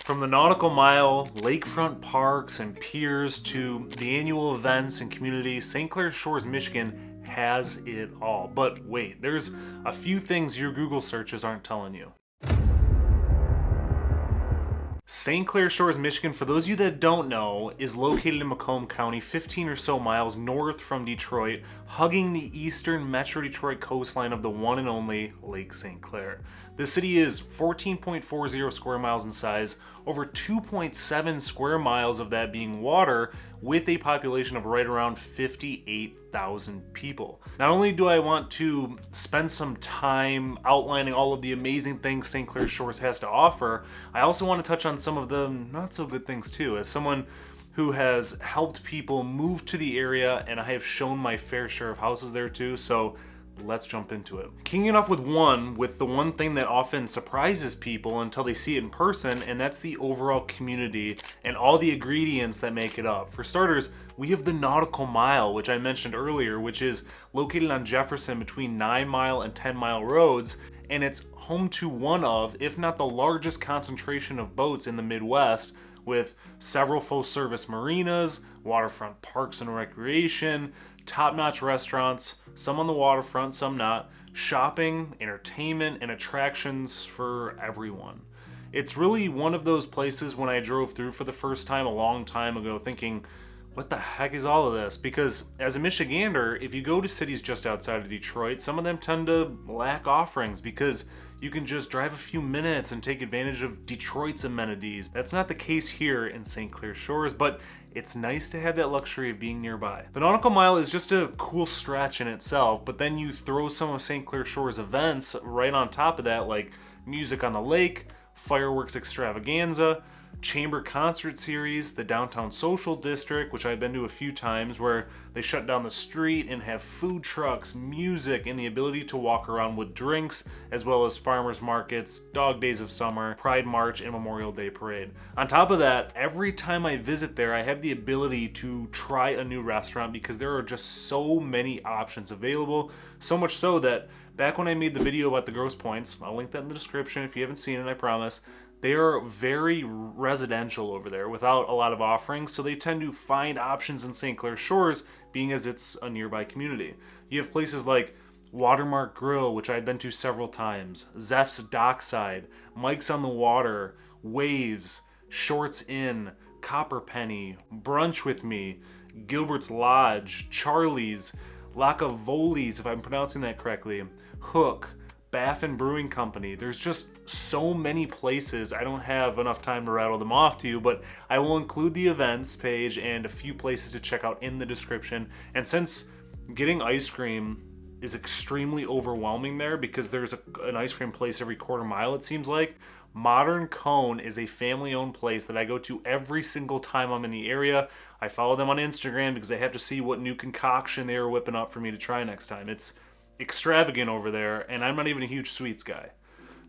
From the nautical mile, lakefront parks, and piers to the annual events and community, St. Clair Shores, Michigan has it all. But wait, there's a few things your Google searches aren't telling you. St. Clair Shores, Michigan, for those of you that don't know, is located in Macomb County, 15 or so miles north from Detroit, hugging the eastern Metro Detroit coastline of the one and only Lake St. Clair. The city is 14.40 square miles in size, over 2.7 square miles of that being water, with a population of right around 58,000 people. Not only do I want to spend some time outlining all of the amazing things St. Clair Shores has to offer, I also want to touch on some of the not so good things too. As someone who has helped people move to the area, and I have shown my fair share of houses there too, so let's jump into it. Kicking it off with the one thing that often surprises people until they see it in person, and that's the overall community and all the ingredients that make it up. For starters, we have the Nautical Mile, which I mentioned earlier, which is located on Jefferson between 9 Mile and 10 Mile roads, and it's home to one of, if not the largest concentration of boats in the Midwest, with several full-service marinas, waterfront parks and recreation, top-notch restaurants, some on the waterfront, some not, shopping, entertainment, and attractions for everyone. It's really one of those places when I drove through for the first time a long time ago thinking, what the heck is all of this? Because as a Michigander, if you go to cities just outside of Detroit, some of them tend to lack offerings because you can just drive a few minutes and take advantage of Detroit's amenities. That's not the case here in St. Clair Shores, but it's nice to have that luxury of being nearby. The Nautical Mile is just a cool stretch in itself, but then you throw some of St. Clair Shores events right on top of that, like music on the lake, fireworks extravaganza, chamber concert series, the Downtown Social District, which I've been to a few times, where they shut down the street and have food trucks, music, and the ability to walk around with drinks, as well as farmers markets, dog days of summer, Pride March, and Memorial Day Parade. On top of that, every time I visit there, I have the ability to try a new restaurant because there are just so many options available, so much so that back when I made the video about the Grosse Points, I'll link that in the description if you haven't seen it, I promise, they are very residential over there without a lot of offerings, so they tend to find options in St. Clair Shores, being as it's a nearby community. You have places like Watermark Grill, which I've been to several times, Zeph's Dockside, Mike's on the Water, Waves, Shorts Inn, Copperpenny, Brunch with Me, Gilbert's Lodge, Charlie's, Lacavoli's, if I'm pronouncing that correctly, Hook, Baffin Brewing Company. There's just so many places. I don't have enough time to rattle them off to you, but I will include the events page and a few places to check out in the description. And since getting ice cream is extremely overwhelming there because there's an ice cream place every quarter mile, it seems like, Modern Cone is a family-owned place that I go to every single time I'm in the area. I follow them on Instagram because I have to see what new concoction they are whipping up for me to try next time. It's extravagant over there, and I'm not even a huge sweets guy.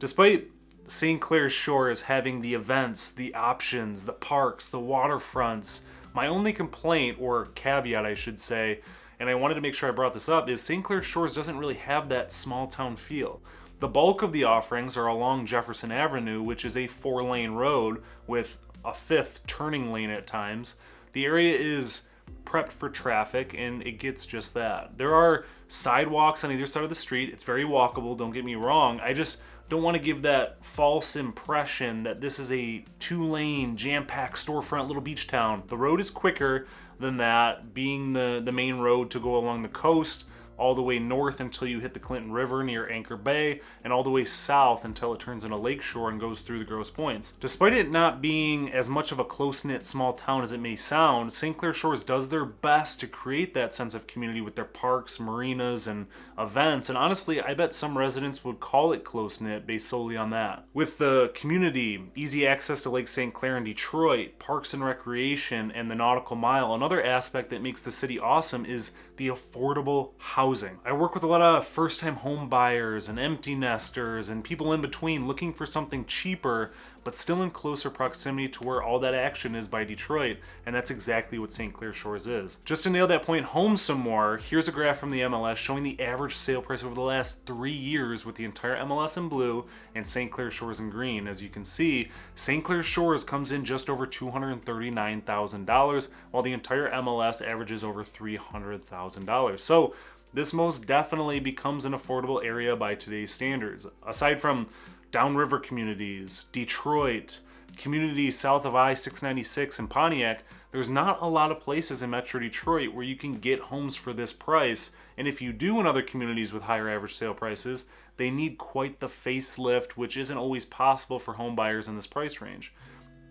Despite St. Clair Shores having the events, the options, the parks, the waterfronts, my only complaint, or caveat I should say, and I wanted to make sure I brought this up, is St. Clair Shores doesn't really have that small town feel. The bulk of the offerings are along Jefferson Avenue, which is a 4-lane road with a 5th turning lane at times. The area is prepped for traffic, and it gets just that. There are sidewalks on either side of the street. It's very walkable, don't get me wrong. I just don't want to give that false impression that this is a 2-lane, jam-packed storefront little beach town. The road is quicker than that, being the main road to go along the coast, all the way north until you hit the Clinton River near Anchor Bay, and all the way south until it turns into Lakeshore and goes through the Grosse Points. Despite it not being as much of a close-knit small town as it may sound, St. Clair Shores does their best to create that sense of community with their parks, marinas, and events, and honestly, I bet some residents would call it close-knit based solely on that. With the community, easy access to Lake St. Clair in Detroit, parks and recreation, and the Nautical Mile, another aspect that makes the city awesome is the affordable housing housing. I work with a lot of first-time home buyers and empty nesters and people in between looking for something cheaper but still in closer proximity to where all that action is by Detroit, and that's exactly what St. Clair Shores is. Just to nail that point home some more, here's a graph from the MLS showing the average sale price over the last 3 years with the entire MLS in blue and St. Clair Shores in green. As you can see, St. Clair Shores comes in just over $239,000, while the entire MLS averages over $300,000. So this most definitely becomes an affordable area by today's standards. Aside from downriver communities, Detroit, communities south of I-696 and Pontiac, there's not a lot of places in Metro Detroit where you can get homes for this price. And if you do in other communities with higher average sale prices, they need quite the facelift, which isn't always possible for home buyers in this price range.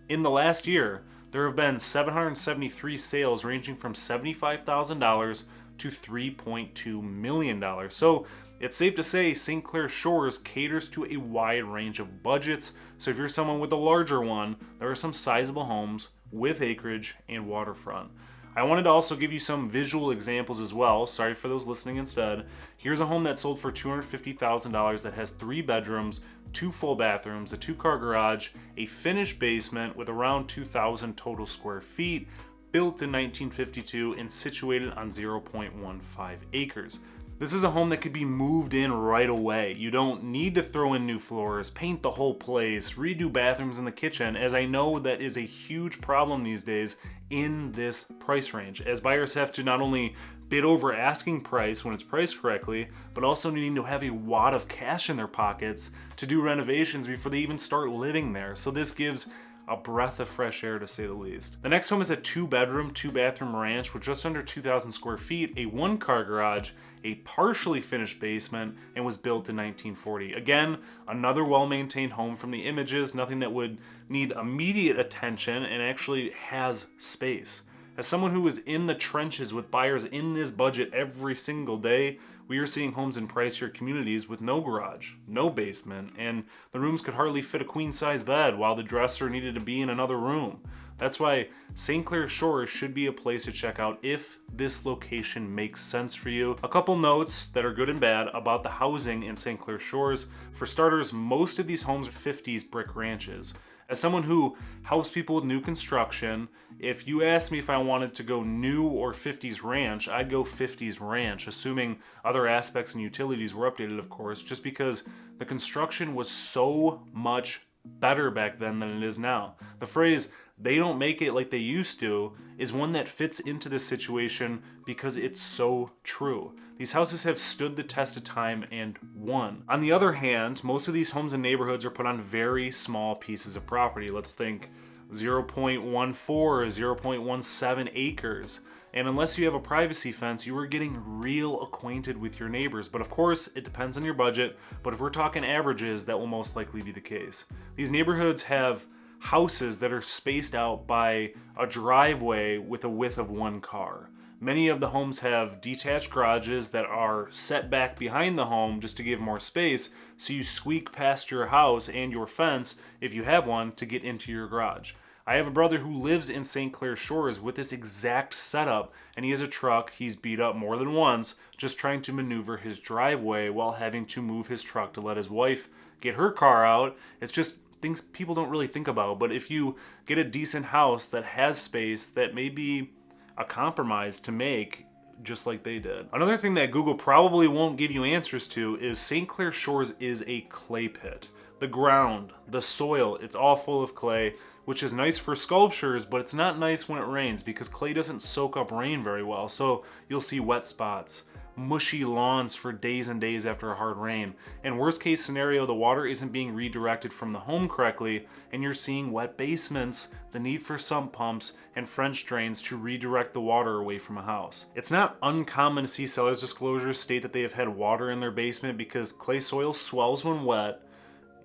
In the last year, there have been 773 sales ranging from $75,000 to $3.2 million. So it's safe to say St. Clair Shores caters to a wide range of budgets. So if you're someone with a larger one, there are some sizable homes with acreage and waterfront. I wanted to also give you some visual examples as well. Sorry for those listening instead. Here's a home that sold for $250,000 that has 3 bedrooms, 2 full bathrooms, a 2-car garage, a finished basement with around 2,000 total square feet, built in 1952 and situated on 0.15 acres. This is a home that could be moved in right away. You don't need to throw in new floors, paint the whole place, redo bathrooms in the kitchen, as I know that is a huge problem these days in this price range, as buyers have to not only bid over asking price when it's priced correctly, but also needing to have a wad of cash in their pockets to do renovations before they even start living there. So this gives a breath of fresh air, to say the least. The next home is a 2-bedroom, 2-bathroom ranch with just under 2,000 square feet, a 1-car garage, a partially finished basement, and was built in 1940. Again, another well-maintained home from the images, nothing that would need immediate attention, and actually has space. As someone who is in the trenches with buyers in this budget every single day, we are seeing homes in pricier communities with no garage, no basement, and the rooms could hardly fit a queen-size bed while the dresser needed to be in another room. That's why St. Clair Shores should be a place to check out if this location makes sense for you. A couple notes that are good and bad about the housing in St. Clair Shores. For starters, most of these homes are 50s brick ranches. As someone who helps people with new construction, if you asked me if I wanted to go new or 50s ranch, I'd go 50s ranch, assuming other aspects and utilities were updated, of course, just because the construction was so much better back then than it is now. The phrase, "they don't make it like they used to," is one that fits into this situation because it's so true. These houses have stood the test of time and won. On the other hand, most of these homes and neighborhoods are put on very small pieces of property. Let's think 0.14 or 0.17 acres. And unless you have a privacy fence, you are getting real acquainted with your neighbors. But of course, it depends on your budget. But if we're talking averages, that will most likely be the case. These neighborhoods have houses that are spaced out by a driveway with a width of 1 car. Many of the homes have detached garages that are set back behind the home just to give more space, so you squeak past your house and your fence, if you have one, to get into your garage. I have a brother who lives in St. Clair Shores with this exact setup, and he has a truck he's beat up more than once just trying to maneuver his driveway while having to move his truck to let his wife get her car out. It's just things people don't really think about, but if you get a decent house that has space, that may be a compromise to make, just like they did. Another thing that Google probably won't give you answers to is St. Clair Shores is a clay pit. The ground, the soil, it's all full of clay, which is nice for sculptures, but it's not nice when it rains because clay doesn't soak up rain very well, so you'll see wet spots, mushy lawns for days and days after a hard rain. And worst case scenario, the water isn't being redirected from the home correctly, and you're seeing wet basements, the need for sump pumps, and French drains to redirect the water away from a house. It's not uncommon to see sellers' disclosures state that they have had water in their basement because clay soil swells when wet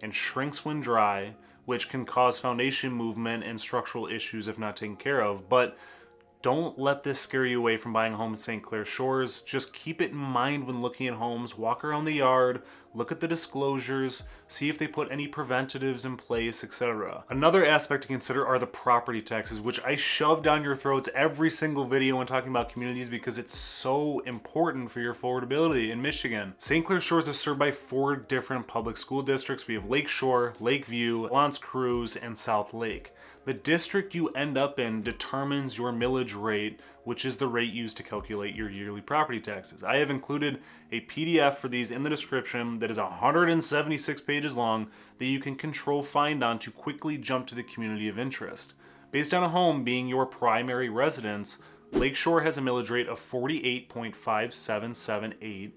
and shrinks when dry, which can cause foundation movement and structural issues if not taken care of. But don't let this scare you away from buying a home in St. Clair Shores. Just keep it in mind when looking at homes. Walk around the yard, look at the disclosures, see if they put any preventatives in place, etc. Another aspect to consider are the property taxes, which I shove down your throats every single video when talking about communities because it's so important for your affordability in Michigan. St. Clair Shores is served by 4 different public school districts. We have Lake Shore, Lakeview, L'Anse Creuse, and South Lake. The district you end up in determines your millage rate, which is the rate used to calculate your yearly property taxes. I have included a PDF for these in the description that is 176 pages long that you can control-find on to quickly jump to the community of interest. Based on a home being your primary residence, Lakeshore has a millage rate of 48.5778.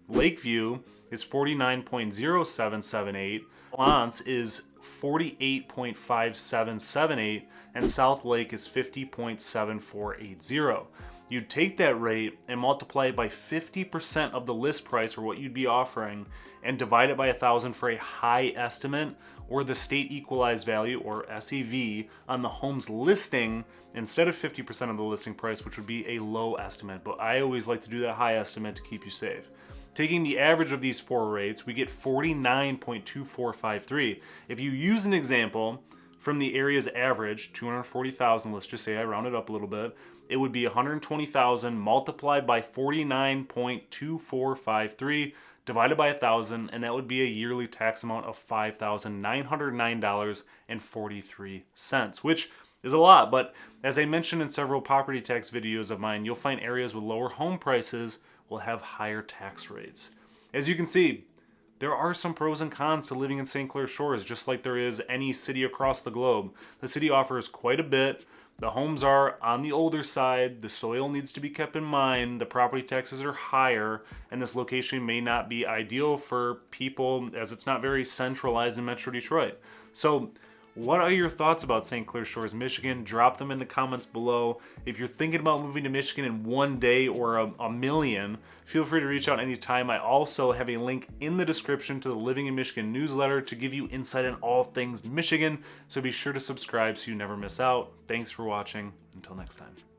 Lakeview is 49.0778. L'Anse is 48.5778, and South Lake is 50.7480. You'd take that rate and multiply it by 50% of the list price, or what you'd be offering, and divide it by 1,000 for a high estimate, or the state equalized value, or SEV, on the home's listing instead of 50% of the listing price, which would be a low estimate. But I always like to do that high estimate to keep you safe. Taking the average of these 4 rates, we get 49.2453. If you use an example from the area's average, 240,000, let's just say I round it up a little bit, it would be 120,000 multiplied by 49.2453 divided by 1,000, and that would be a yearly tax amount of $5,909.43, which is a lot. But as I mentioned in several property tax videos of mine, you'll find areas with lower home prices will have higher tax rates. As you can see, there are some pros and cons to living in St. Clair Shores, just like there is any city across the globe. The city offers quite a bit. The homes are on the older side, the soil needs to be kept in mind, the property taxes are higher, and this location may not be ideal for people as it's not very centralized in Metro Detroit. So, what are your thoughts about St. Clair Shores, Michigan? Drop them in the comments below. If you're thinking about moving to Michigan in one day or a million, feel free to reach out anytime. I also have a link in the description to the Living in Michigan newsletter to give you insight on all things Michigan, so be sure to subscribe so you never miss out. Thanks for watching. Until next time.